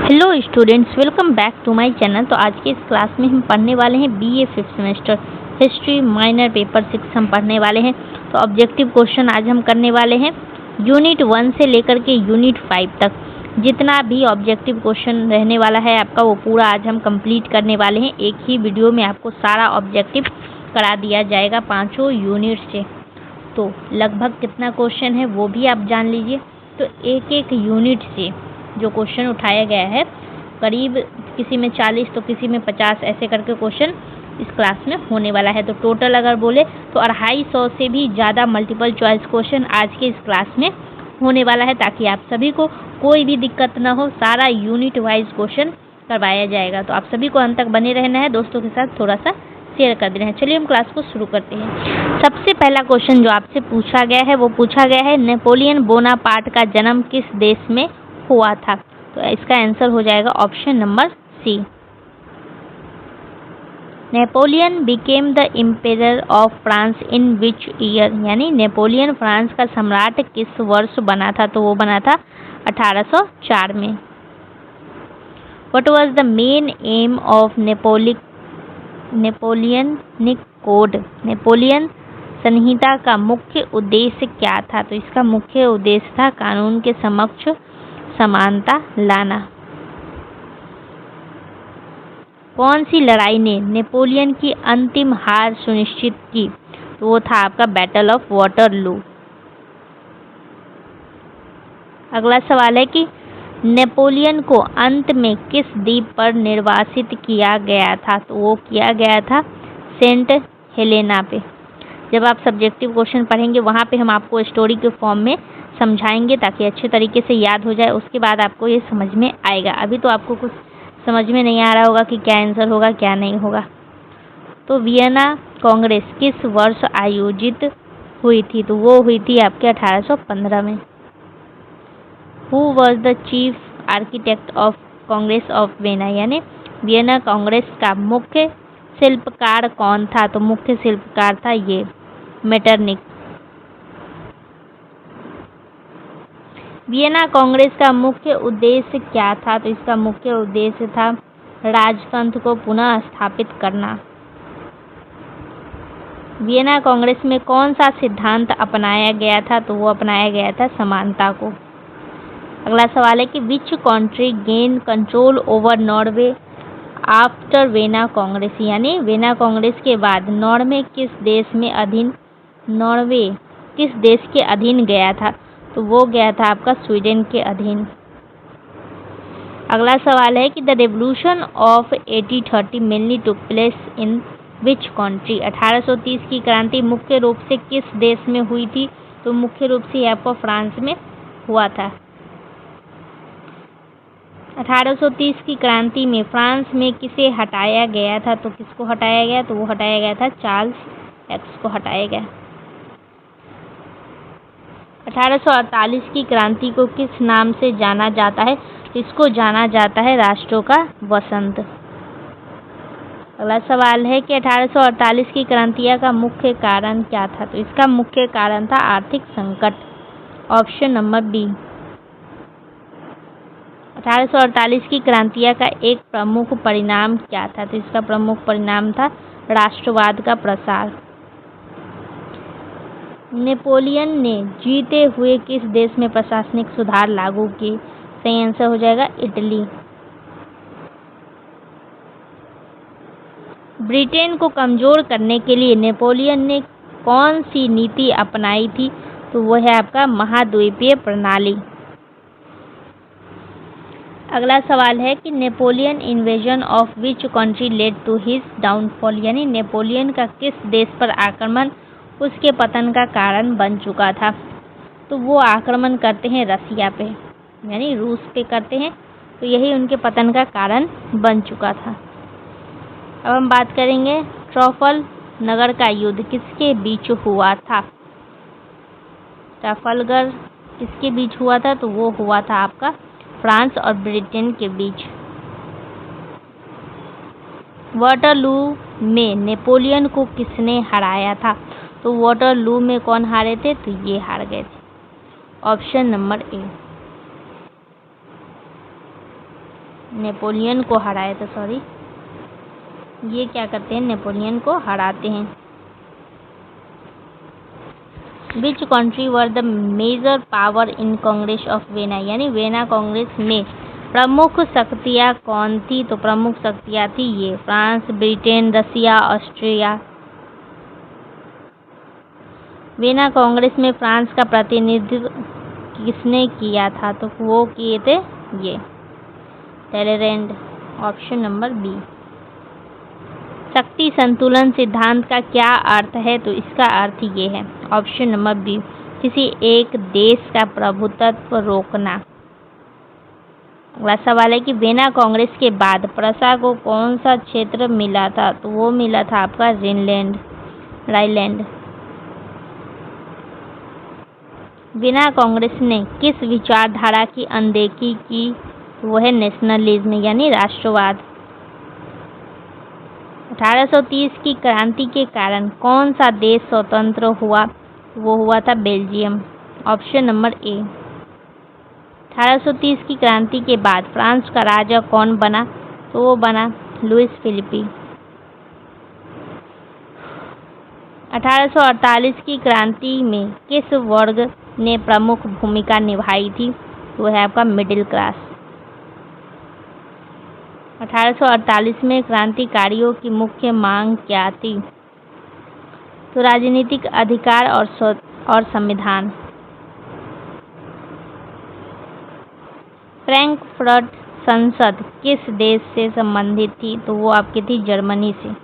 Hello students, welcome back to my channel. तो आज के इस क्लास में हम पढ़ने वाले हैं BA fifth semester history minor paper 6 हम पढ़ने वाले हैं। तो ऑब्जेक्टिव क्वेश्चन आज हम करने वाले हैं यूनिट 1 से लेकर के यूनिट 5 तक। जितना भी ऑब्जेक्टिव क्वेश्चन रहने वाला है आपका वो पूरा आज हम कंप्लीट करने वाले हैं। एक ही वीडियो में आपको सारा ऑब्जेक्टिव करा दिया जाएगा 5 यूनिट से। तो लगभग कितना क्वेश्चन है वो भी आप जान लीजिए। तो एक एक यूनिट से जो क्वेश्चन उठाया गया है, करीब किसी में 40 तो किसी में 50 ऐसे करके क्वेश्चन इस क्लास में होने वाला है। तो टोटल अगर बोले तो 250 से भी ज़्यादा मल्टीपल चॉइस क्वेश्चन आज के इस क्लास में होने वाला है, ताकि आप सभी को कोई भी दिक्कत ना हो। सारा यूनिट वाइज क्वेश्चन करवाया जाएगा। तो आप सभी को अंत तक बने रहना है, दोस्तों के साथ थोड़ा सा शेयर कर देना है। चलिए हम क्लास को शुरू करते हैं। सबसे पहला क्वेश्चन जो आपसे पूछा गया है वो पूछा गया है, नेपोलियन बोनापार्ट का जन्म किस देश में हुआ था? तो इसका आंसर हो जाएगा option number C. Napoleon became the emperor of France in which year? यानी नेपोलियन फ्रांस का सम्राट किस वर्ष बना था? तो वो बना था 1804 में। What was the main aim of Napoleonic code? Napoleon संहिता का मुख्य उद्देश्य क्या था? तो इसका मुख्य उद्देश्य था कानून के समक्ष समानता लाना। कौन सी लड़ाई ने नेपोलियन की अंतिम हार सुनिश्चित की? तो वो था आपका बैटल ऑफ वाटरलू। अगला सवाल है कि नेपोलियन को अंत में किस द्वीप पर निर्वासित किया गया था? तो वो किया गया था सेंट हेलेना पे। जब आप सब्जेक्टिव क्वेश्चन पढ़ेंगे वहाँ पे हम आपको स्टोरी के फॉर्म में समझाएंगे ताकि अच्छे तरीके से याद हो जाए। उसके बाद आपको ये समझ में आएगा। अभी तो आपको कुछ समझ में नहीं आ रहा होगा कि क्या आंसर होगा क्या नहीं होगा। तो वियना कांग्रेस किस वर्ष आयोजित हुई थी? तो वो हुई थी आपके 1815 में। Who was the chief architect of Congress of Vienna? यानी वियना कांग्रेस का मुख्य शिल्पकार कौन था? तो मुख्य शिल्पकार था ये मेटरनिक। वियना कांग्रेस का मुख्य उद्देश्य क्या था? तो इसका मुख्य उद्देश्य था राजतंत्र को पुनः स्थापित करना। वियना कांग्रेस में कौन सा सिद्धांत अपनाया गया था? तो वो अपनाया गया था समानता को। अगला सवाल है कि which country gain control over Norway after vena Congress? यानी वेना कांग्रेस के बाद नॉर्वे किस देश के अधीन गया था? तो वो गया था आपका स्वीडन के अधीन। अगला सवाल है कि the revolution of 1830 mainly took place in which country? 1830 की क्रांति मुख्य रूप से किस देश में हुई थी? तो मुख्य रूप से आपको फ्रांस में हुआ था। 1830 की क्रांति में फ्रांस में किसे हटाया गया था? तो किसको हटाया गया? तो वो हटाया गया था चार्ल्स एक्स को हटाया गया। 1848 की क्रांति को किस नाम से जाना जाता है? इसको जाना जाता है राष्ट्रों का वसंत। अगला सवाल है कि 1848 की क्रांतियों का मुख्य कारण क्या था? तो इसका मुख्य कारण था आर्थिक संकट। Option number B. 1848 की क्रांतियों का एक प्रमुख परिणाम क्या था? तो इसका प्रमुख परिणाम था राष्ट्रवाद का प्रसार। नेपोलियन ने जीते हुए किस देश में प्रशासनिक सुधार लागू किए? सही आंसर हो जाएगा इटली। ब्रिटेन को कमजोर करने के लिए नेपोलियन ने कौन सी नीति अपनाई थी? तो वो है आपका महाद्वीपीय प्रणाली। अगला सवाल है कि Napoleon invasion of which country led to his downfall? यानी नेपोलियन का किस देश पर आक्रमण उसके पतन का कारण बन चुका था? तो वो आक्रमण करते हैं रसिया पे, यानी रूस पे करते हैं। तो यही उनके पतन का कारण बन चुका था। अब हम बात करेंगे ट्रफलगर का युद्ध किसके बीच हुआ था? ट्रफलगर किसके बीच हुआ था? तो वो हुआ था आपका फ्रांस और ब्रिटेन के बीच। वाटरलू में नेपोलियन को किसने हराया था? तो वाटरलू में कौन हारे थे? तो ये हार गए थे। ऑप्शन नंबर ए। नेपोलियन को हराया था, सॉरी, ये क्या करते हैं, नेपोलियन को हराते हैं। Which country were the major power in Congress of Vienna, यानी वेना कांग्रेस में प्रमुख शक्तियाँ कौन थी? तो प्रमुख शक्तियाँ थी ये फ्रांस, ब्रिटेन, रसिया, ऑस्ट्रिया। वेना कांग्रेस में फ्रांस का प्रतिनिधित्व किसने किया था? तो वो किए थे ये टैलेरेंड, ऑप्शन नंबर बी। शक्ति संतुलन सिद्धांत का क्या अर्थ है? तो इसका अर्थ ये है, ऑप्शन नंबर बी, किसी एक देश का प्रभुत्व रोकना। अगला सवाल है कि वेना कांग्रेस के बाद प्रसा को कौन सा क्षेत्र मिला था? तो वो मिला था आपका राइनलैंड। वेना कांग्रेस ने किस विचारधारा की अनदेखी की? वो है नेशनलिज्म, यानी राष्ट्रवाद। 1830 की क्रांति के कारण कौन सा देश स्वतंत्र हुआ? वो हुआ था बेल्जियम, ऑप्शन नंबर ए। 1830 की क्रांति के बाद फ्रांस का राजा कौन बना? तो वो बना लुइस फिलिपी। 1848 की क्रांति में किस वर्ग ने प्रमुख भूमिका निभाई थी? वो है आपका मिडिल क्लास। 1848 में क्रांतिकारियों की मुख्य मांग क्या थी? तो राजनीतिक अधिकार और संविधान। फ्रैंकफर्ट संसद किस देश से संबंधित थी? तो वो आपकी थी जर्मनी से।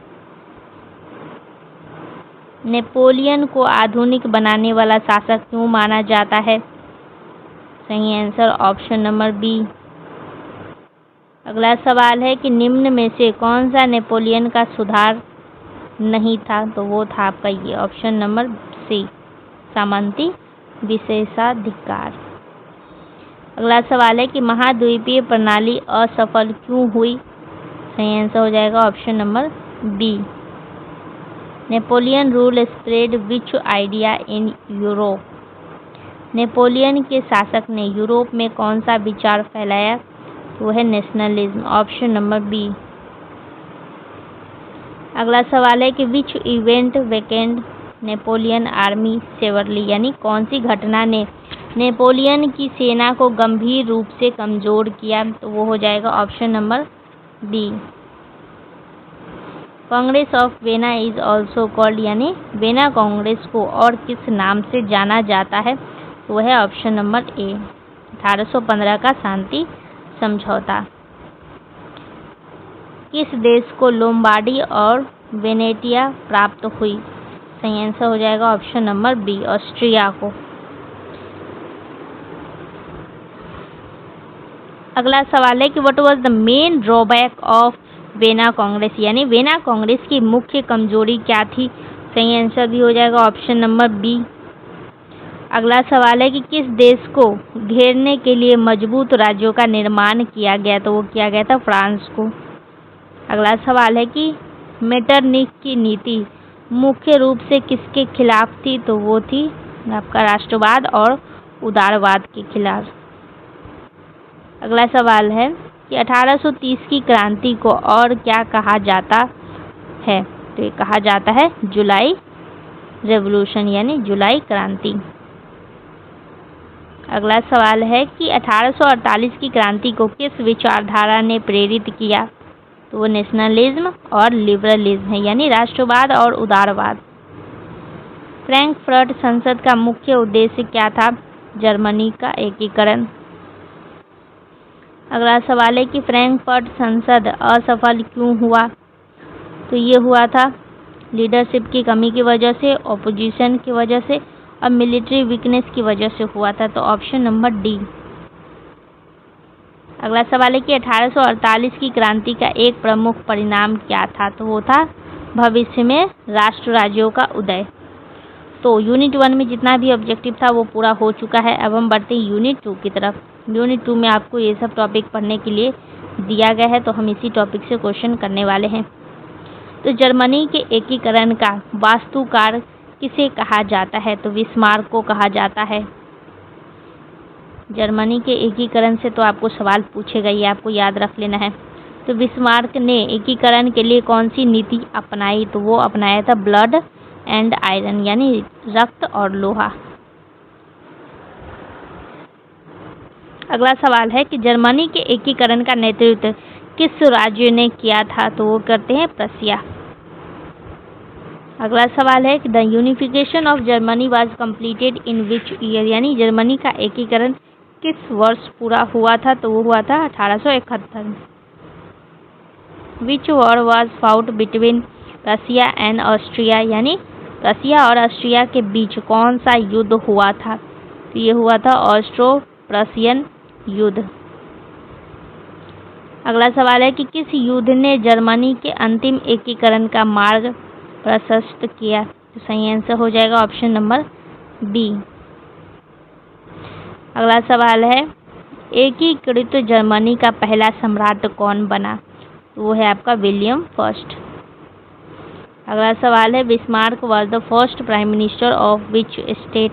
नेपोलियन को आधुनिक बनाने वाला शासक क्यों माना जाता है? सही आंसर ऑप्शन नंबर बी। अगला सवाल है कि निम्न में से कौन सा नेपोलियन का सुधार नहीं था? तो वो था आपका ये ऑप्शन नंबर सी, सामंती विशेषाधिकार। अगला सवाल है कि महाद्वीपीय प्रणाली असफल क्यों हुई? सही आंसर हो जाएगा option number B. Napoleon rule spread which idea in Europe, Napoleon के शासक ने यूरोप में कौन सा विचार फैलाया? वो है नेशनलिज्म, ऑप्शन नंबर बी। अगला सवाल है कि which event weekend Napoleon army severally, यानी कौन सी घटना ने नेपोलियन की सेना को गंभीर रूप से कमजोर किया? तो वो हो जाएगा option number B. Congress of Vienna is also called, यानी वेना कांग्रेस को और किस नाम से जाना जाता है? तो वह है ऑप्शन नंबर ए, 1815 का शांति समझौता। किस देश को लोम्बार्डी और वेनेटिया प्राप्त हुई? सही आंसर हो जाएगा ऑप्शन नंबर बी, ऑस्ट्रिया को। अगला सवाल है कि what was the main drawback of vena Congress, यानी वेना कांग्रेस की मुख्य कमजोरी क्या थी? सही आंसर भी हो जाएगा ऑप्शन नंबर बी। अगला सवाल है कि किस देश को घेरने के लिए मजबूत राज्यों का निर्माण किया गया? तो वो किया गया था फ्रांस को। अगला सवाल है कि मेटरनिख की नीति मुख्य रूप से किसके खिलाफ थी? तो वो थी आपका राष्ट्रवाद और उदारवाद के खिलाफ। अगला सवाल है कि 1830 की क्रांति को और क्या कहा जाता है? तो ये कहा जाता है जुलाई रेवोल्यूशन, यानी जुलाई क्रांति। अगला सवाल है कि 1848 की क्रांति को किस विचारधारा ने प्रेरित किया? तो वो नेशनलिज्म और लिबरलिज्म है, यानी राष्ट्रवाद और उदारवाद। फ्रैंकफर्ट संसद का मुख्य उद्देश्य क्या था? जर्मनी का एकीकरण। अगला सवाल है कि फ्रैंकफर्ट संसद असफल क्यों हुआ? तो ये हुआ था लीडरशिप की कमी की वजह से, ऑपोजिशन की वजह से और मिलिट्री वीकनेस की वजह से हुआ था। तो ऑप्शन नंबर डी। अगला सवाल है कि 1848 की क्रांति का एक प्रमुख परिणाम क्या था? तो वो था भविष्य में राष्ट्र राज्यों का उदय। तो यूनिट 1 में जितना भी ऑब्जेक्टिव था वो पूरा हो चुका है। अब हम बढ़ते हैं यूनिट 2 की तरफ। यूनिट 2 में आपको ये सब टॉपिक पढ़ने के लिए दिया गया है, तो हम इसी टॉपिक से क्वेश्चन करने वाले हैं। तो जर्मनी के एकीकरण का वास्तुकार किसे कहा जाता है? तो बिस्मार्क को कहा जाता है। जर्मनी के एकीकरण से तो आपको सवाल पूछेगा, ये आपको याद रख लेना है। तो बिस्मार्क ने एकीकरण के लिए कौन सी नीति अपनाई? तो वो अपनाया था ब्लड एंड आयरन, यानी रक्त और लोहा। अगला सवाल है कि जर्मनी के एकीकरण का नेतृत्व किस राज्य ने किया था? तो वो करते हैं प्रसिया। अगला सवाल है कि the unification of Germany was completed in which year, यानी जर्मनी का एकीकरण किस वर्ष पूरा हुआ था? तो वो हुआ था 1871। Which war was fought between Russia and Austria, यानी रसिया और ऑस्ट्रिया के बीच कौन सा युद्ध हुआ था? तो ये हुआ था ऑस्ट्रो प्रशियन युद्ध। अगला सवाल है कि किस युद्ध ने जर्मनी के अंतिम एकीकरण का मार्ग प्रशस्त किया? तो सही आंसर हो जाएगा ऑप्शन नंबर बी। अगला सवाल है एकीकृत जर्मनी का पहला सम्राट कौन बना? तो वो है आपका विलियम फर्स्ट। अगला सवाल है Bismarck was the first prime minister of which state?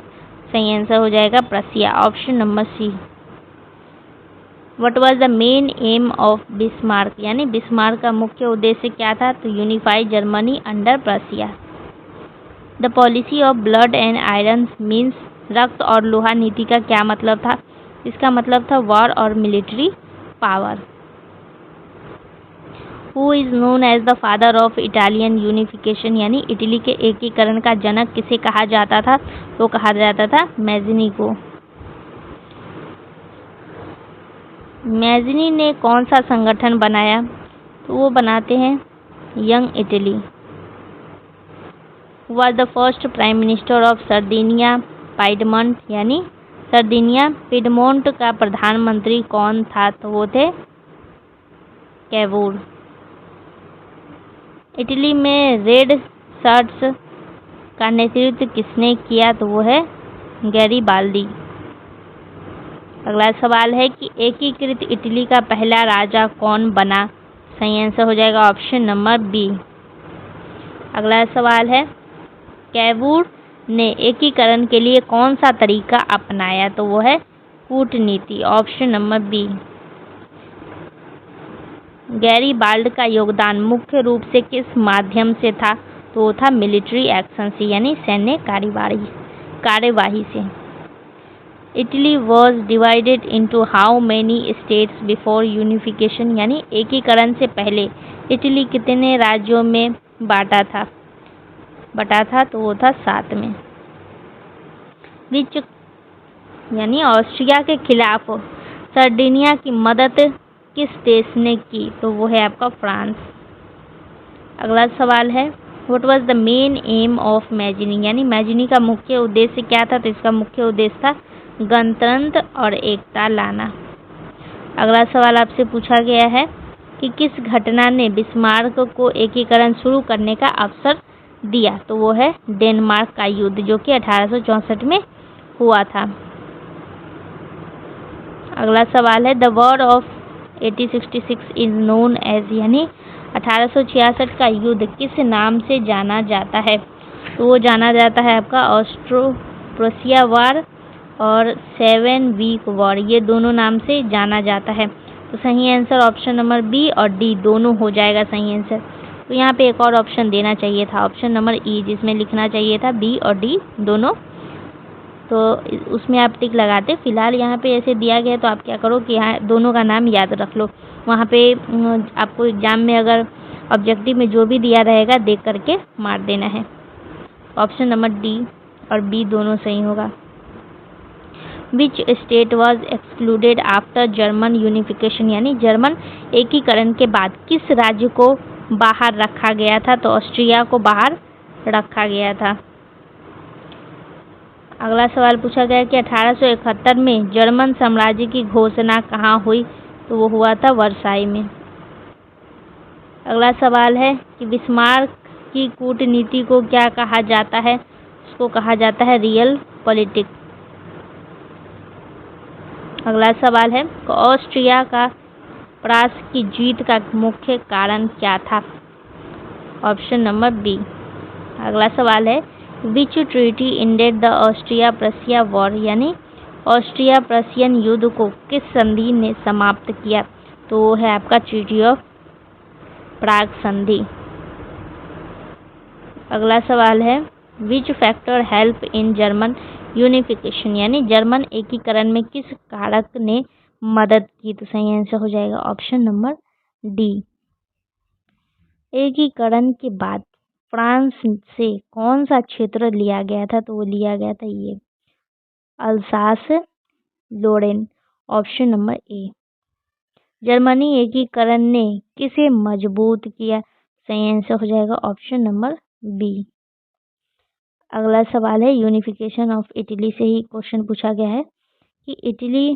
सही आंसर हो जाएगा Prussia, option number C. What was the main aim of Bismarck, यानी बिस्मार्क का मुख्य उद्देश्य क्या था? तो unify Germany under Prussia. The policy of blood and iron means, रक्त और लोहा नीति का क्या मतलब था? इसका मतलब था वॉर और military power. Who is known as the father of Italian unification, यानी इटली के एकीकरण का जनक किसे कहा जाता था? तो कहा जाता था मैज़िनी को। मैज़िनी ने कौन सा संगठन बनाया? तो वो बनाते हैं young Italy. Was the first prime minister of Sardinia Piedmont, यानी सर्दिनिया पिडमोंट का प्रधानमंत्री कौन था? तो वो थे कैवूर। इटली में रेड शर्ट्स का नेतृत्व किसने किया? तो वो है गैरीबाल्दी। अगला सवाल है कि एकीकृत इटली का पहला राजा कौन बना? सही आंसर हो जाएगा ऑप्शन नंबर बी। अगला सवाल है कैवूर ने एकीकरण के लिए कौन सा तरीका अपनाया? तो वो है कूटनीति, ऑप्शन नंबर बी। गैरीबाल्ड का योगदान मुख्य रूप से किस माध्यम से था? तो वो था मिलिट्री एक्शन से, यानी सैन्य कार्यवाही से। Italy was divided into how many states before unification, यानी एकीकरण से पहले इटली कितने राज्यों में बटा था? तो वो था 7 में। विच, यानी ऑस्ट्रिया के खिलाफ सर्डिनिया की मदद किस देश ने की? तो वो है आपका फ्रांस। अगला सवाल है what was the main aim of Mazzini, यानी मैज़िनी का मुख्य उद्देश्य क्या था? तो इसका मुख्य उद्देश्य था गणतंत्र और एकता लाना। अगला सवाल आपसे पूछा गया है कि किस घटना ने बिस्मार्क को एकीकरण शुरू करने का अवसर दिया? तो वो है डेनमार्क का युद्ध, जो कि 1864 में हुआ था। अगला सवाल है the war of 1866 is known as, यानी 1866 का युद्ध किस नाम से जाना जाता है? तो वो जाना जाता है आपका ऑस्ट्रो प्रोसिया वॉर और 7 वीक वॉर, ये दोनों नाम से जाना जाता है। तो सही आंसर ऑप्शन नंबर बी और डी दोनों हो जाएगा सही आंसर। तो यहाँ पे एक और ऑप्शन देना चाहिए था, ऑप्शन नंबर ई, जिसमें लिखना चाहिए था बी और डी दोनों, तो उसमें आप टिक लगाते। फिलहाल यहाँ पे ऐसे दिया गया तो आप क्या करो कि यहाँ दोनों का नाम याद रख लो। वहाँ पे आपको एग्जाम में अगर ऑब्जेक्टिव में जो भी दिया रहेगा देख करके मार देना है। ऑप्शन नंबर डी और बी दोनों सही होगा। Which state was excluded after German unification, यानी जर्मन एकीकरण के बाद किस राज्य को बाहर रखा गया था? तो ऑस्ट्रिया को बाहर रखा गया था। अगला सवाल पूछा गया कि 1871 में जर्मन साम्राज्य की घोषणा कहाँ हुई? तो वो हुआ था वर्साई में। अगला सवाल है कि बिस्मार्क की कूटनीति को क्या कहा जाता है? उसको कहा जाता है रियल पॉलिटिक्स। अगला सवाल है ऑस्ट्रिया का फ्रांस की जीत का मुख्य कारण क्या था? Option number B. अगला सवाल है which treaty ended the Austria Prussia war, यानी ऑस्ट्रिया प्रशियन युद्ध को किस संधि ने समाप्त किया? तो वो है आपका ट्रीटी ऑफ प्राग संधि। अगला सवाल है which factor help in German unification, यानी जर्मन एकीकरण में किस कारक ने मदद की? तो सही आंसर हो जाएगा ऑप्शन नंबर डी। एकीकरण के बाद फ्रांस से कौन सा क्षेत्र लिया गया था? तो वो लिया गया था ये Alsace Lorraine, option number A. Germany एकीकरण ने किसे मजबूत किया? सही आंसर हो जाएगा ऑप्शन नंबर बी। अगला सवाल है यूनिफिकेशन ऑफ इटली से ही क्वेश्चन पूछा गया है कि इटली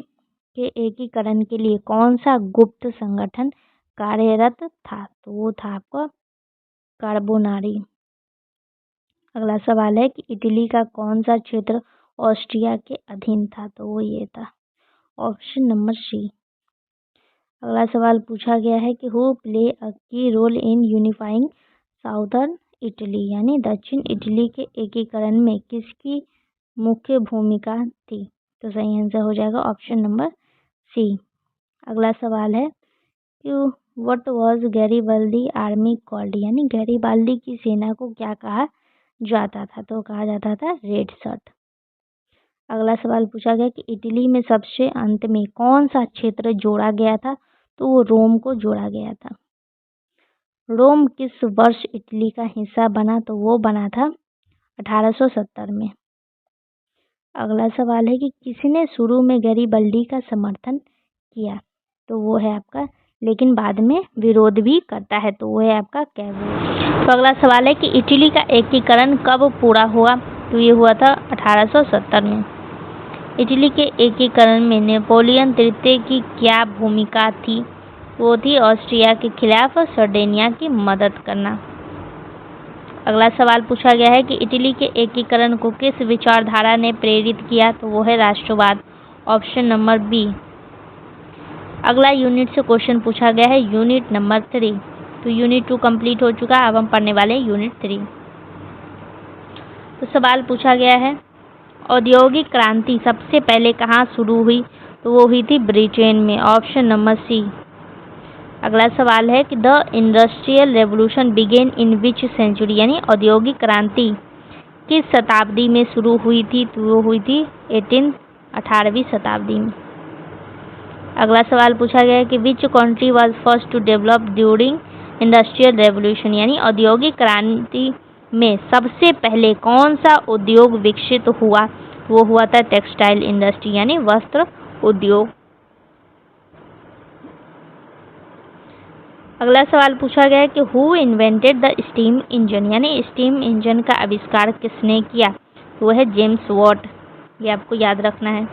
के एकीकरण के लिए कौन सा गुप्त संगठन कार्यरत था? तो वो था आपका कार्बोनारी। अगला सवाल है कि इटली का कौन सा क्षेत्र ऑस्ट्रिया के अधीन था? तो वो ये था ऑप्शन नंबर सी। अगला सवाल पूछा गया है कि who play a key role in unifying southern Italy, यानी दक्षिण इटली के एकीकरण में किसकी मुख्य भूमिका थी? तो सही आंसर हो जाएगा ऑप्शन नंबर सी। अगला सवाल है कि व्हाट वाज गैरीबाल्दी आर्मी कॉल्ड, यानी गैरीबाल्दी की सेना को क्या कहा जाता था? तो कहा जाता था रेड शर्ट। अगला सवाल पूछा गया कि इटली में सबसे अंत में कौन सा क्षेत्र जोड़ा गया था? तो वो रोम को जोड़ा गया था। रोम किस वर्ष इटली का हिस्सा बना? तो वो बना था 1870 में। अगला सवाल है कि किसने शुरू में गैरीबाल्दी का समर्थन किया? तो वो है आपका, लेकिन बाद में विरोध भी करता है, तो वो है आपका कैवो। तो अगला सवाल है कि इटली का एकीकरण कब पूरा हुआ? तो ये हुआ था 1870 में। इटली के एकीकरण में नेपोलियन तृतीय की क्या भूमिका थी? वो थी ऑस्ट्रिया के खिलाफ सर्डेनिया की मदद करना। अगला सवाल पूछा गया है कि इटली के एकीकरण को किस विचारधारा ने प्रेरित किया? तो वो है राष्ट्रवाद, ऑप्शन नंबर बी। अगला यूनिट से क्वेश्चन पूछा गया है यूनिट नंबर 3। तो यूनिट 2 कंप्लीट हो चुका है, अब हम पढ़ने वाले हैं यूनिट 3। तो सवाल पूछा गया है औद्योगिक क्रांति सबसे पहले कहाँ शुरू हुई? तो वो हुई थी ब्रिटेन में, ऑप्शन नंबर सी। अगला सवाल है कि the industrial revolution began in which century, यानी औद्योगिक क्रांति किस शताब्दी में शुरू हुई थी? तो वो हुई थी 18वीं शताब्दी में। अगला सवाल पूछा गया है कि which country was first to develop during industrial revolution, यानी औद्योगिक क्रांति में सबसे पहले कौन सा उद्योग विकसित हुआ? वो हुआ था टेक्सटाइल इंडस्ट्री, यानी वस्त्र उद्योग। अगला सवाल पूछा गया है कि who invented the steam engine, यानी स्टीम इंजन का आविष्कार किसने किया? वो है जेम्स वॉट। ये आपको याद रखना है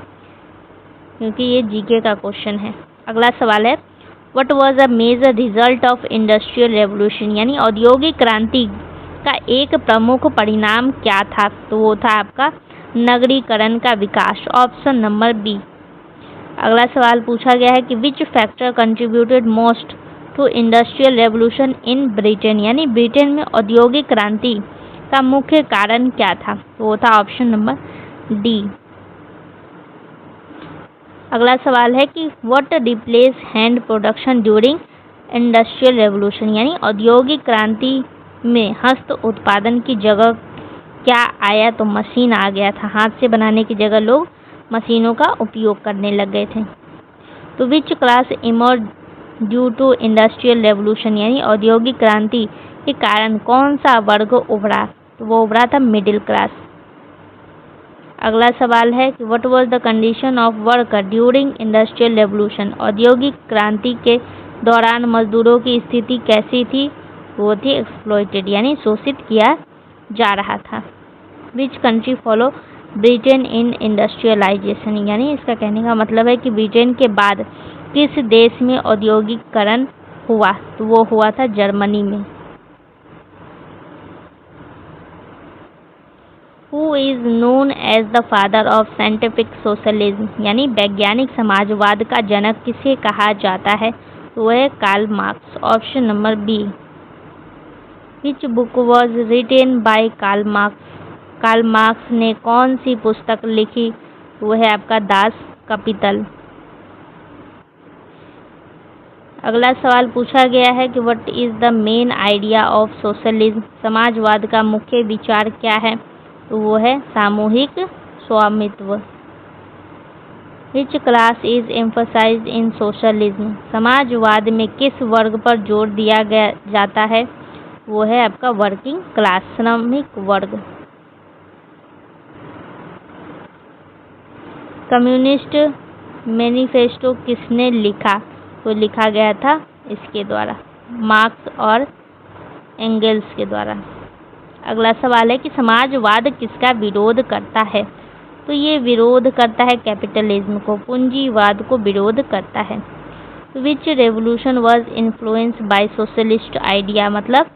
क्योंकि ये जीके का क्वेश्चन है। अगला सवाल है what was a major result of industrial revolution, यानी औद्योगिक क्रांति का एक प्रमुख परिणाम क्या था? तो वो था आपका नगरीकरण का विकास, ऑप्शन नंबर बी। अगला सवाल पूछा गया है कि which factor contributed most to industrial revolution in Britain, यानी ब्रिटेन में औद्योगिक क्रांति का मुख्य कारण क्या था? तो वो था ऑप्शन नंबर डी। अगला सवाल है कि what replace hand production during industrial revolution, यानी औद्योगिक क्रांति में हस्त उत्पादन की जगह क्या आया? तो मशीन आ गया था। हाथ से बनाने की जगह लोग मशीनों का उपयोग करने लग गए थे। तो which class emerge due to industrial revolution, यानी औद्योगिक क्रांति के कारण कौन सा वर्ग उभरा? तो वो उभरा था मिडिल क्लास। अगला सवाल है कि what was the condition of worker during industrial revolution, औद्योगिक क्रांति के दौरान मजदूरों की स्थिति कैसी थी? वो थी एक्सप्लॉइटेड, यानी शोषित किया जा रहा था। Which country follow Britain in industrialisation, यानी इसका कहने का मतलब है कि ब्रिटेन के बाद किस देश में औद्योगिकरण हुआ? तो वो हुआ था जर्मनी में। Who is known as the father of scientific socialism, यानी वैज्ञानिक समाजवाद का जनक किसे कहा जाता है? तो वह है Karl Marx, option number B. Which book was written by Karl Marx, Karl Marx ने कौन सी पुस्तक लिखी? वो है आपका दास कैपिटल। अगला सवाल पूछा गया है कि what is the main idea of socialism, समाजवाद का मुख्य विचार क्या है, तो वो है सामूहिक स्वामित्व। Which class is emphasised in socialism, समाजवाद में किस वर्ग पर जोर दिया जाता है, वो है आपका वर्किंग क्लास, श्रमिक वर्ग। कम्युनिस्ट मैनिफेस्टो किसने लिखा, तो लिखा गया था इसके द्वारा, मार्क्स और एंगल्स के द्वारा। अगला सवाल है कि समाजवाद किसका विरोध करता है, तो ये विरोध करता है कैपिटलिज्म को, पूंजीवाद को विरोध करता है। Which revolution was influenced by socialist idea, मतलब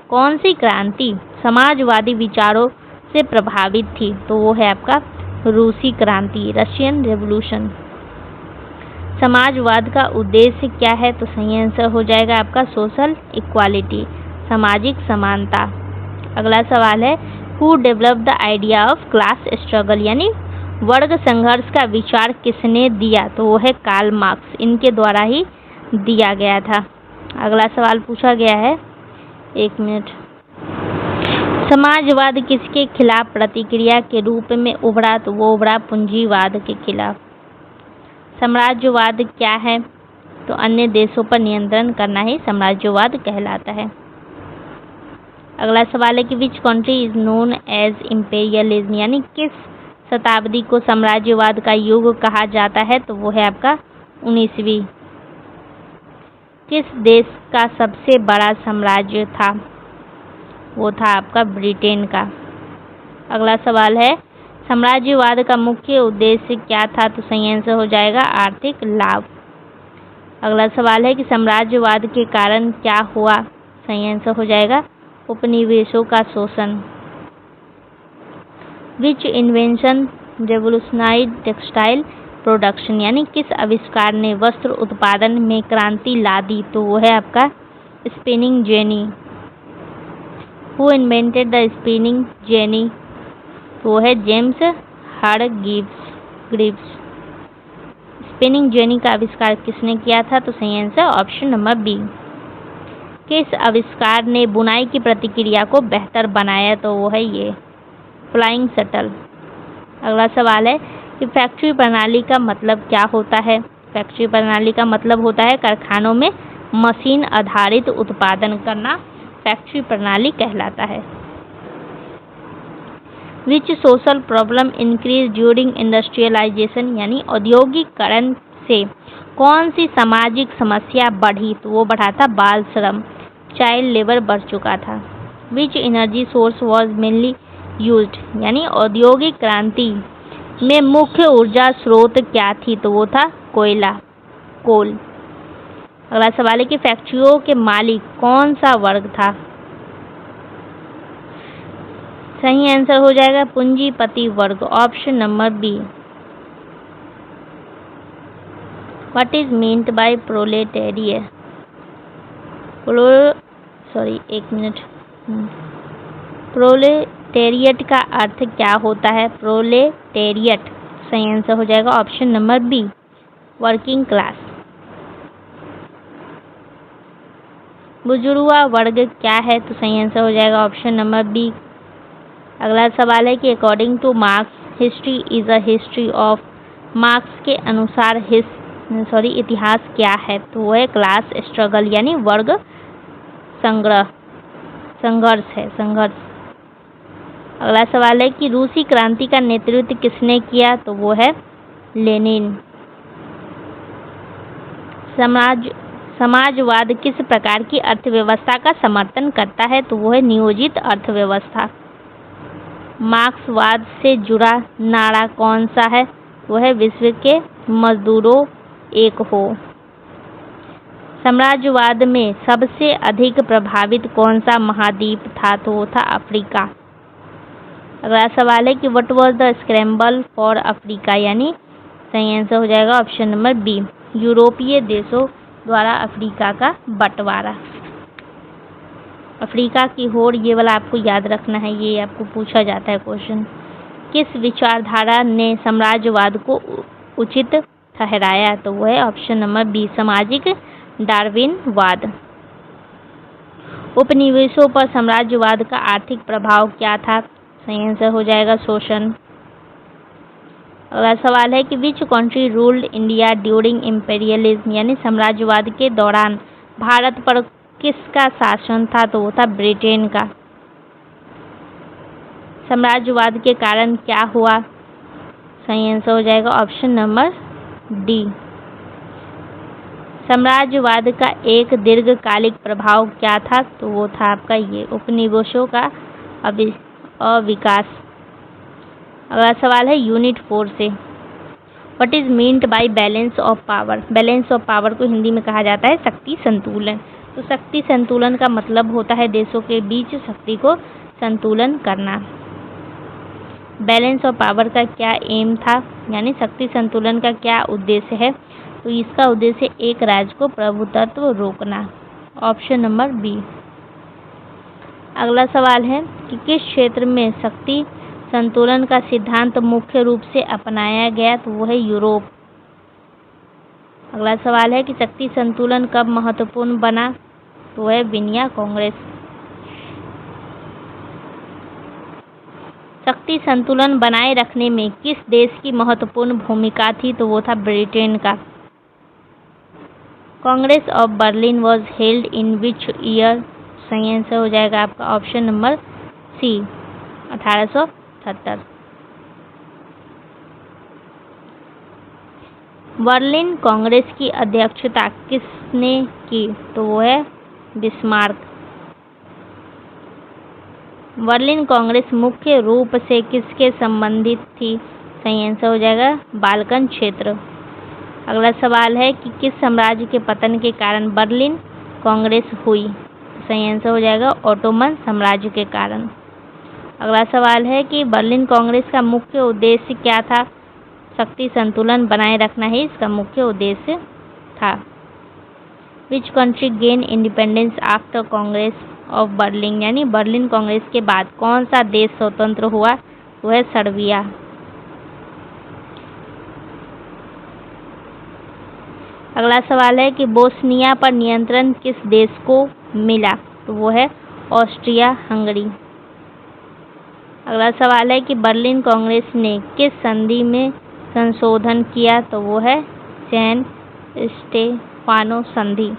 कौन सी क्रांति समाजवादी विचारों से प्रभावित थी, तो वो है आपका रूसी क्रांति, रशियन रेवोल्यूशन। समाजवाद का उद्देश्य क्या है, तो सही आंसर हो जाएगा आपका सोशल इक्वालिटी, सामाजिक समानता। अगला सवाल है who developed the idea of class struggle, यानी वर्ग संघर्ष का विचार किसने दिया, तो वो है कार्ल मार्क्स, इनके द्वारा ही दिया गया था। अगला सवाल पूछा गया है, एक मिनट, समाजवाद किसके खिलाफ प्रतिक्रिया के रूप में उभरा, तो वो उभरा पूंजीवाद के खिलाफ। साम्राज्यवाद क्या है, तो अन्य देशों पर नियंत्रण करना ही साम्राज्यवाद कहलाता है। अगला सवाल है कि which country is known as imperialism, यानी किस शताब्दी को साम्राज्यवाद का युग कहा जाता है, तो वो है आपका 19वीं। किस देश का सबसे बड़ा साम्राज्य था, वो था आपका ब्रिटेन का। अगला सवाल है साम्राज्यवाद का मुख्य उद्देश्य क्या था, तो सही आंसर हो जाएगा आर्थिक लाभ। अगला सवाल है कि साम्राज्यवाद के कारण क्या हुआ, सही आंसर हो जाएगा उपनिवेशों का शोषण। विच इन्वेंशन रेवोल्यूशनाइज्ड टेक्सटाइल प्रोडक्शन, यानी किस आविष्कार ने वस्त्र उत्पादन में क्रांति ला दी, तो वो है आपका spinning jenny. Who invented the spinning jenny, तो वो है जेम्स हरग्रीव्स। स्पिनिंग जेनी का आविष्कार किसने किया था, तो सही आंसर ऑप्शन नंबर बी। किस आविष्कार ने बुनाई की प्रतिक्रिया को बेहतर बनाया, तो वो है ये फ्लाइंग शटल। अगला सवाल है कि फैक्ट्री प्रणाली का मतलब क्या होता है। फैक्ट्री प्रणाली का मतलब होता है कारखानों में मशीन आधारित उत्पादन करना, फैक्ट्री प्रणाली कहलाता है। Which social problem increase during industrialisation, यानी औद्योगिकरण से कौन सी सामाजिक समस्या बढ़ी, तो वो बढ़ा था बाल श्रम, चाइल्ड लेबर बढ़ चुका था। Which energy source was mainly used, यानी औद्योगिक क्रांति में मुख्य ऊर्जा स्रोत क्या थी, तो वो था कोयला, कोल। अगला सवाल है कि फैक्ट्रियों के मालिक कौन सा वर्ग था, सही आंसर हो जाएगा पूंजीपति वर्ग, option number B. What is meant by proletariat, proletariat का अर्थ क्या होता है, प्रोलेटेरिएट, सही आंसर हो जाएगा option number B, working class. बुजुर्गा वर्ग क्या है, तो सही आंसर हो जाएगा ऑप्शन नंबर बी। अगला सवाल है कि according two marks history is a history of, marks के अनुसार इतिहास क्या है, तो वो है क्लास स्ट्रगल, यानी वर्ग संघर्ष है, संघर्ष। अगला सवाल है कि रूसी क्रांति का नेतृत्व किसने किया, तो वो है लेनिन। समाजवाद किस प्रकार की अर्थव्यवस्था का समर्थन करता है, तो वो है नियोजित अर्थव्यवस्था। मार्क्सवाद से जुड़ा नारा कौन सा है, वो है विश्व के मजदूरों एक हो। साम्राज्यवाद में सबसे अधिक प्रभावित कौन सा महाद्वीप था, तो वो था अफ्रीका। अगला सवाल है कि what was the scramble for Africa, यानी सही आंसर हो जाएगा ऑप्शन नंबर बी, यूरोपीय देशों द्वारा अफ्रीका का बंटवारा। अफ्रीका की होड़, ये वाला आपको याद रखना है, ये आपको पूछा जाता है क्वेश्चन। किस विचारधारा ने साम्राज्यवाद को उचित ठहराया? तो वो है ऑप्शन नंबर बी, सामाजिक डार्विनवाद। उपनिवेशों पर साम्राज्यवाद का आर्थिक प्रभाव क्या था? सही आंसर हो जाएगा शोषण। अगला सवाल है कि which country ruled India during imperialism, यानी साम्राज्यवाद के दौरान भारत पर किसका शासन था? तो वो था ब्रिटेन का। साम्राज्यवाद के कारण क्या हुआ? सही आंसर हो जाएगा ऑप्शन नंबर डी। साम्राज्यवाद का एक दीर्घकालिक प्रभाव क्या था? तो वो था आपका ये उपनिवेशों का अविकास। अगला सवाल है यूनिट 4 से, what is meant by balance of power? Balance of power को हिंदी में कहा जाता है शक्ति संतुलन। तो शक्ति संतुलन का मतलब होता है देशों के बीच शक्ति को संतुलन करना। बैलेंस ऑफ पावर का क्या एम था, यानी शक्ति संतुलन का क्या उद्देश्य है? तो इसका उद्देश्य एक राज्य को प्रभुत्व रोकना। Option number B. अगला सवाल है कि किस क्षेत्र में शक्ति संतुलन का सिद्धांत मुख्य रूप से अपनाया गया? तो वो है यूरोप। अगला सवाल है कि शक्ति संतुलन कब महत्वपूर्ण बना? तो है वियना कांग्रेस। शक्ति संतुलन बनाए रखने में किस देश की महत्वपूर्ण भूमिका थी? तो वो था ब्रिटेन का। Congress of Berlin was held in which year? सही आंसर हो जाएगा आपका option number C, 1870। Berlin congress की अध्यक्षता किसने की? तो वो है बिस्मार्क। बर्लिन कांग्रेस मुख्य रूप से किसके संबंधित थी? सही आंसर हो जाएगा बाल्कन क्षेत्र। अगला सवाल है कि किस साम्राज्य के पतन के कारण बर्लिन कांग्रेस हुई? सही आंसर हो जाएगा ओटोमन साम्राज्य के कारण। अगला सवाल है कि बर्लिन कांग्रेस का मुख्य उद्देश्य क्या था? शक्ति संतुलन बनाए रखना ही इसका मुख्य उद्देश्य था। Which country gain independence after Congress of Berlin, यानी बर्लिन कांग्रेस के बाद कौन सा देश स्वतंत्र हुआ? वह है सर्बिया। अगला सवाल है कि बोस्निया पर नियंत्रण किस देश को मिला? तो वो है ऑस्ट्रिया हंगरी। अगला सवाल है कि बर्लिन कांग्रेस ने किस संधि में संशोधन किया? तो वो है सैन स्टेफानो संधि।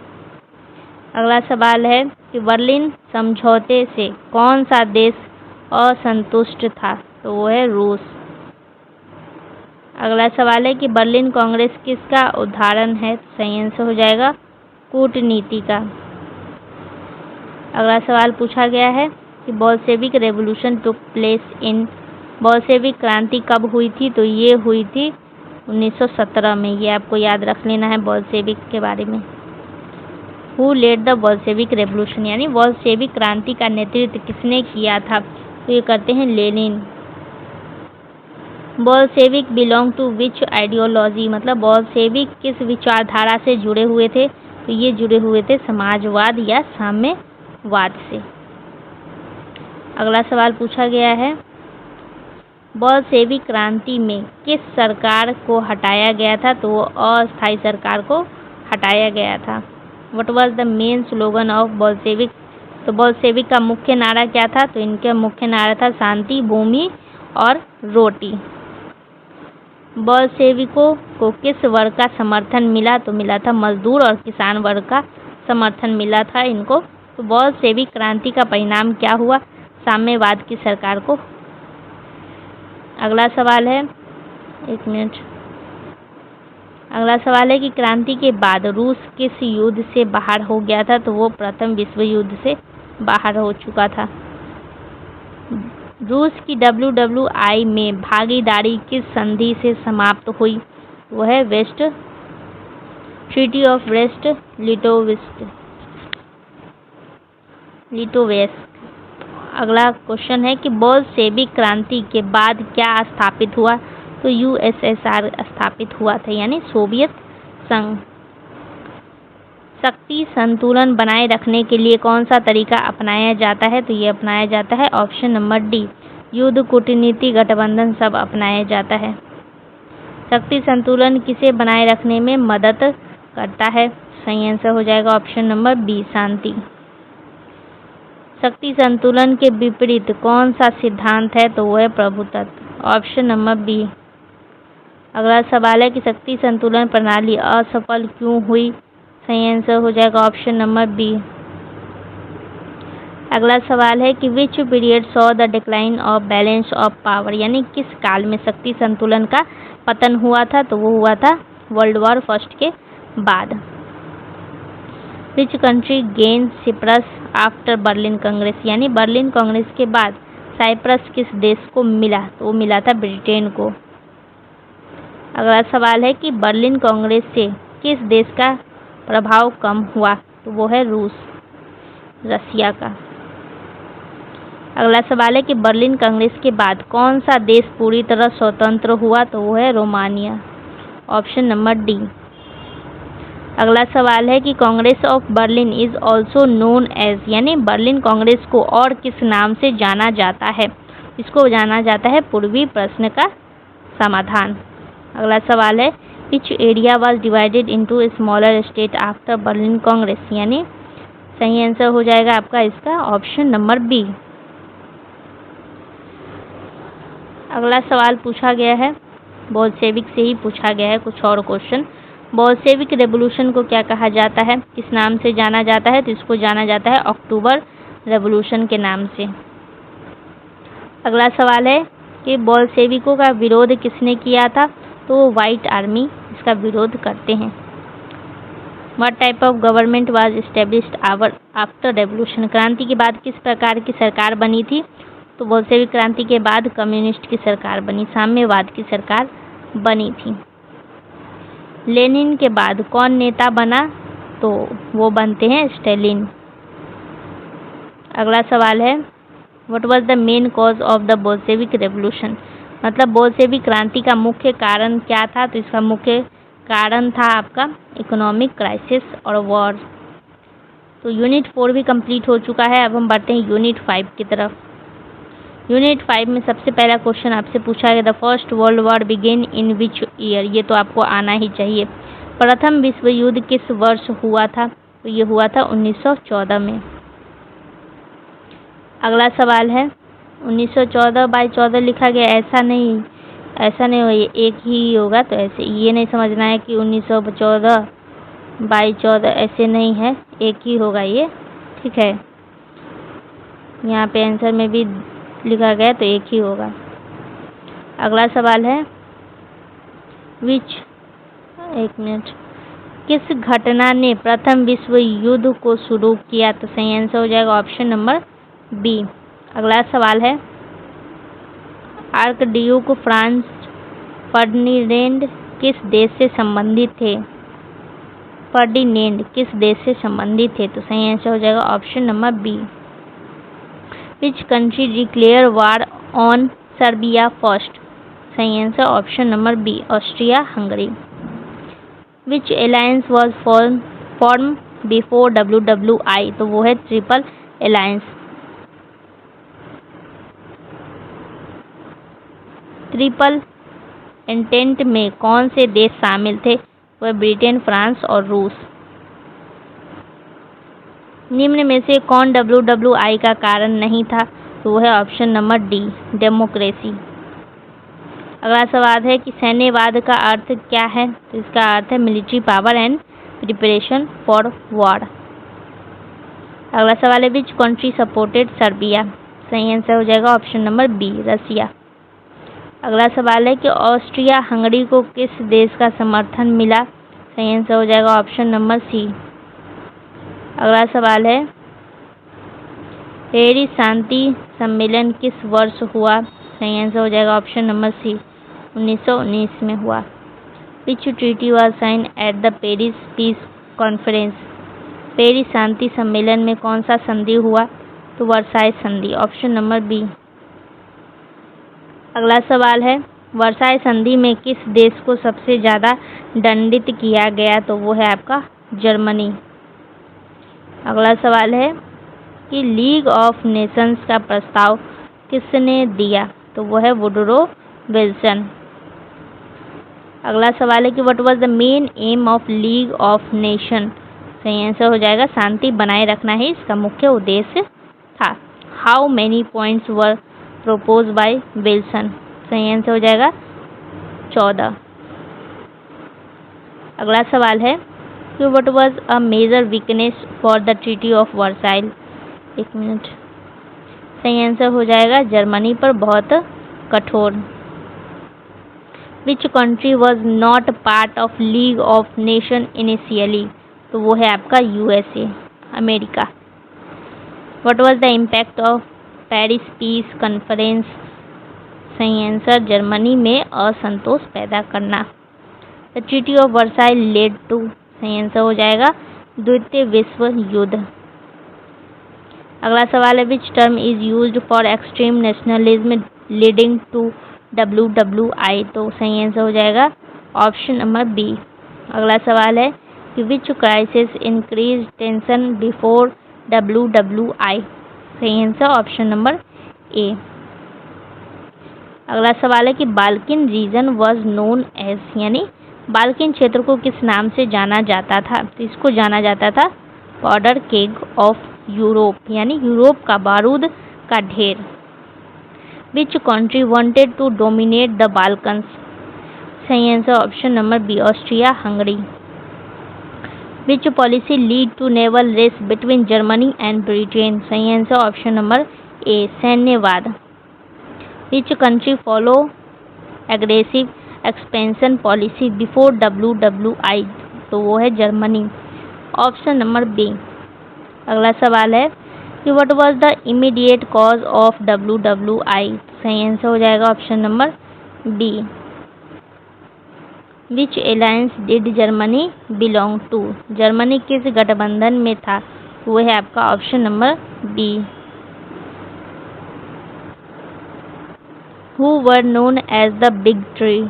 अगला सवाल है कि बर्लिन समझौते से कौन सा देश असंतुष्ट था? तो वो है रूस। अगला सवाल है कि बर्लिन कांग्रेस किसका उदाहरण है? सही आंसर हो जाएगा कूटनीति का। अगला सवाल पूछा गया है कि Bolshevik revolution took place in, Bolshevik क्रांति कब हुई थी? तो ये हुई थी 1917 में। ये आपको याद रख लेना है बोल्शेविक के बारे में। Who led the Bolshevik revolution, यानी बोल्शेविक क्रांति का नेतृत्व किसने किया था? तो ये करते हैं Lenin. Bolshevik belong to which ideology, मतलब बोल्शेविक किस विचारधारा से जुड़े हुए थे? तो ये जुड़े हुए थे समाजवाद या साम्यवाद से। अगला सवाल पूछा गया है बोल्शेविक क्रांति में किस सरकार को हटाया गया था? तो वो अस्थायी सरकार को हटाया गया था। What was the main slogan of Bolshevik, तो बोल्शेविक का मुख्य नारा क्या था? तो इनका मुख्य नारा था शांति, भूमि और रोटी। बोल्शेविकों को किस वर्ग का समर्थन मिला? तो मिला था मजदूर और किसान वर्ग का समर्थन मिला था इनको। तो बोल्शेविक क्रांति का परिणाम क्या हुआ? साम्यवाद की सरकार को। अगला सवाल है, एक मिनट, अगला सवाल है कि क्रांति के बाद रूस किस युद्ध से बाहर हो गया था? तो वो प्रथम विश्व युद्ध से बाहर हो चुका था। रूस की WWI में भागीदारी किस संधि से समाप्त हुई? वह है वेस्ट, ट्रीटी ऑफ वेस्ट लिटोवेस्क। अगला क्वेश्चन है कि बोल्शेविक क्रांति के बाद क्या स्थापित हुआ? तो USSR स्थापित हुआ था, यानी सोवियत संघ। शक्ति संतुलन बनाए रखने के लिए कौन सा तरीका अपनाया जाता है? तो ये अपनाया जाता है ऑप्शन नंबर डी, युद्ध, कूटनीति, गठबंधन सब अपनाया जाता है। शक्ति संतुलन किसे बनाए रखने में मदद करता है? सही आंसर हो जाएगा ऑप्शन नंबर बी, शांति। शक्ति संतुलन के विपरीत कौन सा सिद्धांत है? तो वो है प्रभुत्व, ऑप्शन नंबर बी। अगला सवाल है कि शक्ति संतुलन प्रणाली असफल क्यों हुई? सही आंसर हो जाएगा ऑप्शन नंबर बी। अगला सवाल है कि which period saw the decline of balance of power, यानी किस काल में शक्ति संतुलन का पतन हुआ था? तो वो हुआ था वर्ल्ड वॉर फर्स्ट के बाद। Which country gain Cyprus after Berlin Congress, यानी बर्लिन कांग्रेस के बाद साइप्रस किस देश को मिला? तो वो मिला था ब्रिटेन को। अगला सवाल है कि बर्लिन कांग्रेस से किस देश का प्रभाव कम हुआ? तो वो है रूस, रसिया का। अगला सवाल है कि बर्लिन कांग्रेस के बाद कौन सा देश पूरी तरह स्वतंत्र हुआ? तो वो है रोमानिया, ऑप्शन नंबर डी। अगला सवाल है कि congress of Berlin is also known as, यानी बर्लिन कांग्रेस को और किस नाम से जाना जाता है? इसको जाना जाता है पूर्वी प्रश्न का समाधान। अगला सवाल है which area was divided into a smaller state after Berlin Congress, यानी सही आंसर हो जाएगा आपका इसका ऑप्शन नंबर बी। अगला सवाल पूछा गया है बोल्शेविक से ही पूछा गया है कुछ और क्वेश्चन। बोल्शेविक रेवोल्यूशन को क्या कहा जाता है, किस नाम से जाना जाता है? तो इसको जाना जाता है अक्टूबर रेवोल्यूशन के नाम से। अगला सवाल है कि बोल्शेविकों का विरोध किसने किया था? तो व्हाइट आर्मी इसका विरोध करते हैं। What type of government was established after revolution, क्रांति के बाद किस प्रकार की सरकार बनी थी? तो बोल्शेविक क्रांति के बाद कम्युनिस्ट की सरकार बनी, साम्यवाद की सरकार बनी थी। लेनिन के बाद कौन नेता बना? तो वो बनते हैं स्टालिन। अगला सवाल है what was the main cause of the Bolshevik revolution, मतलब बोल्शेविक क्रांति का मुख्य कारण क्या था? तो इसका मुख्य कारण था आपका इकोनॉमिक क्राइसिस और वॉर। तो यूनिट 4 भी कंप्लीट हो चुका है। अब हम बढ़ते हैं यूनिट 5 की तरफ। यूनिट 5 में सबसे पहला क्वेश्चन आपसे पूछा गया the first world war began in which year, ये तो आपको आना ही चाहिए। प्रथम विश्व युद्ध किस वर्ष हुआ था? तो ये हुआ था 1914 में। अगला सवाल है 1914 बाई 14 लिखा गया, ऐसा नहीं हो, एक ही होगा। तो ऐसे ये नहीं समझना है कि 1914 बाई 14 ऐसे नहीं है, एक ही होगा ये, ठीक है। यहाँ पे आंसर में भी लिखा गया तो एक ही होगा। अगला सवाल है किस घटना ने प्रथम विश्व युद्ध को शुरू किया? तो सही आंसर हो जाएगा ऑप्शन नंबर बी। अगला सवाल है आर्कड्यूक फ्रांस फर्डिनेंड किस देश से संबंधित थे? फर्डिनेंड किस देश से संबंधित थे? तो सही आंसर हो जाएगा option number B. Which country declare war on Serbia first? सही answer option number B, Austria Hungary. Which alliance was form before WWI? तो वो है ट्रिपल अलायंस। ट्रिपल एंटेंट में कौन से देश शामिल थे? वह ब्रिटेन, फ्रांस और रूस। निम्न में से कौन WWI का कारण नहीं था? तो वो है ऑप्शन नंबर डी, डेमोक्रेसी। अगला सवाल है कि सैन्यवाद का अर्थ क्या है? तो इसका अर्थ है military power and preparation for war. अगला सवाल है विच कंट्री सपोर्टेड सर्बिया? सही आंसर हो जाएगा ऑप्शन नंबर बी, रसिया। अगला सवाल है कि ऑस्ट्रिया हंगरी को किस देश का समर्थन मिला? सही आंसर हो जाएगा ऑप्शन नंबर सी। अगला सवाल है पेरिस शांति सम्मेलन किस वर्ष हुआ? सही आंसर हो जाएगा ऑप्शन नंबर सी, 1919 में हुआ। Which treaty was sign at the Paris peace conference? Paris शांति सम्मेलन में कौन सा संधि हुआ? तो वर्साई संधि, ऑप्शन नंबर बी। अगला सवाल है वर्साई संधि में किस देश को सबसे ज़्यादा दंडित किया गया? तो वो है आपका जर्मनी। अगला सवाल है कि लीग ऑफ नेशंस का प्रस्ताव किसने दिया? तो वो है वुडरो विल्सन। अगला सवाल है कि what was the main aim of league of nation? सही आंसर हो जाएगा शांति बनाए रखना ही इसका मुख्य उद्देश्य था। How many points were propose by Wilson? सही आंसर हो जाएगा 14। अगला सवाल है कि what was a major weakness for the treaty of Versailles? एक मिनट, सही आंसर हो जाएगा जर्मनी पर बहुत कठोर। Which country was not part of league of nation initially? तो वो है आपका USA, America. What was the impact of Paris peace conference? सही आंसर जर्मनी में असंतोष पैदा करना। The treaty of Versailles led to? सही आंसर हो जाएगा द्वितीय विश्व युद्ध। अगला सवाल है which term is used for extreme nationalism leading to WWI? तो सही आंसर हो जाएगा ऑप्शन नंबर बी। अगला सवाल है कि which crisis increase tension before WWI? सही आंसर ऑप्शन नंबर ए। अगला सवाल है कि Balkan region was known as? यानी बाल्किन क्षेत्र को किस नाम से जाना जाता था? तो इसको जाना जाता था पाउडर केग ऑफ यूरोप, यानी यूरोप का बारूद का ढेर। Which country wanted to dominate the Balkans? सही answer option number B, Austria Hungary. Which policy lead to naval race between Germany and Britain? सही आंसर ऑप्शन नंबर ए, सैन्यवाद। Which country follow aggressive expansion policy before WWI? तो वो है Germany, option number B. अगला सवाल है कि what was the immediate cause of WWI? सही आंसर हो जाएगा option number B. Which alliance did Germany belong to? Germany किस गठबंधन में था? वो है आपका option number B. Who were known as the big tree?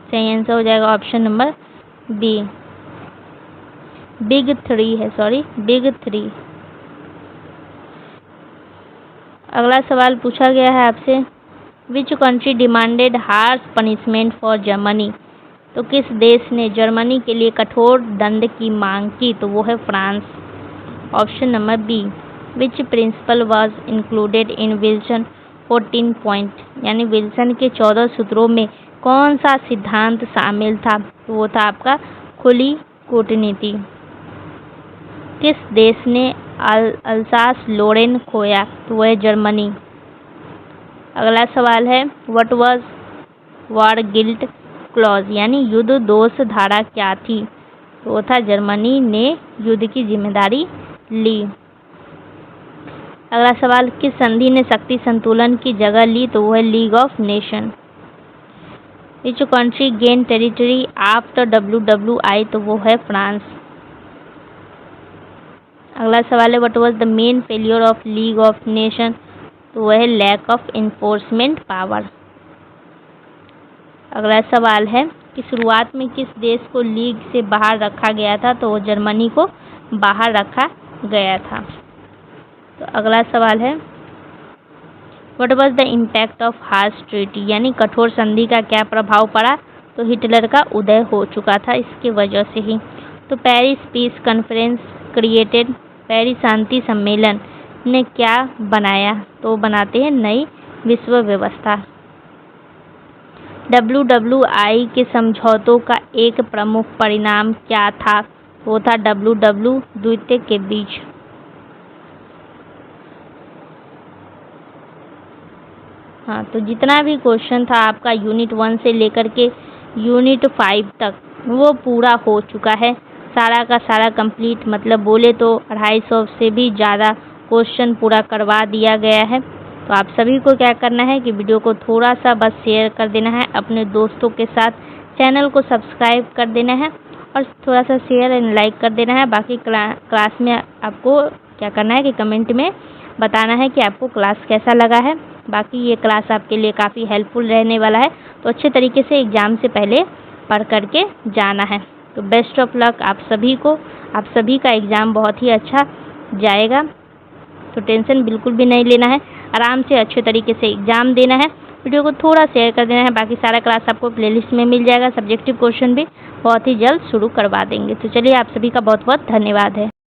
सही आंसर हो जाएगा option number B, big three है, सॉरी बिग थ्री। अगला सवाल पूछा गया है आपसे which country demanded harsh punishment for Germany? तो किस देश ने जर्मनी के लिए कठोर दंड की मांग की? तो वो है France, option number B. Which principle was included in Wilson 14 point? यानी विल्सन के 14 सूत्रों में कौन सा सिद्धांत शामिल था? तो वो था आपका खुली कूटनीति। किस देश ने अल्सास लोरेन खोया? तो वह है जर्मनी। अगला सवाल है what was war guilt clause? यानी युद्ध दोष धारा क्या थी? तो वो था जर्मनी ने युद्ध की जिम्मेदारी ली। अगला सवाल किस संधि ने शक्ति संतुलन की जगह ली? तो वो है league of nation. Which country gain territory after WWI? तो वो है फ्रांस। अगला सवाल है what was the main failure of league of nation? तो वह है लैक ऑफ इन्फोर्समेंट पावर। अगला सवाल है कि शुरुआत में किस देश को लीग से बाहर रखा गया था? तो वो जर्मनी को बाहर रखा गया था। तो अगला सवाल है what was the impact of harsh treaty? यानी कठोर संधि का क्या प्रभाव पड़ा? तो हिटलर का उदय हो चुका था इसके वजह से ही। तो Paris peace conference created, Paris शांति सम्मेलन ने क्या बनाया? तो बनाते हैं नई विश्व व्यवस्था। WWI के समझौतों का एक प्रमुख परिणाम क्या था? वो था WW द्वितीय के बीच। हाँ, तो जितना भी क्वेश्चन था आपका यूनिट 1 से लेकर के यूनिट 5 तक वो पूरा हो चुका है, सारा का सारा कंप्लीट। मतलब बोले तो 250 से भी ज़्यादा क्वेश्चन पूरा करवा दिया गया है। तो आप सभी को क्या करना है कि वीडियो को थोड़ा सा बस शेयर कर देना है अपने दोस्तों के साथ, चैनल को सब्सक्राइब कर देना है और थोड़ा सा शेयर एंड लाइक कर देना है। बाकी क्लास में आपको क्या करना है कि कमेंट में बताना है कि आपको क्लास कैसा लगा है। बाकी ये क्लास आपके लिए काफ़ी हेल्पफुल रहने वाला है, तो अच्छे तरीके से एग्ज़ाम से पहले पढ़ करके जाना है। तो बेस्ट ऑफ लक आप सभी को, आप सभी का एग्ज़ाम बहुत ही अच्छा जाएगा, तो टेंशन बिल्कुल भी नहीं लेना है। आराम से अच्छे तरीके से एग्ज़ाम देना है। वीडियो को थोड़ा शेयर कर देना है। बाकी सारा क्लास आपको प्लेलिस्ट में मिल जाएगा। सब्जेक्टिव क्वेश्चन भी बहुत ही जल्द शुरू करवा देंगे। तो चलिए, आप सभी का बहुत बहुत धन्यवाद है।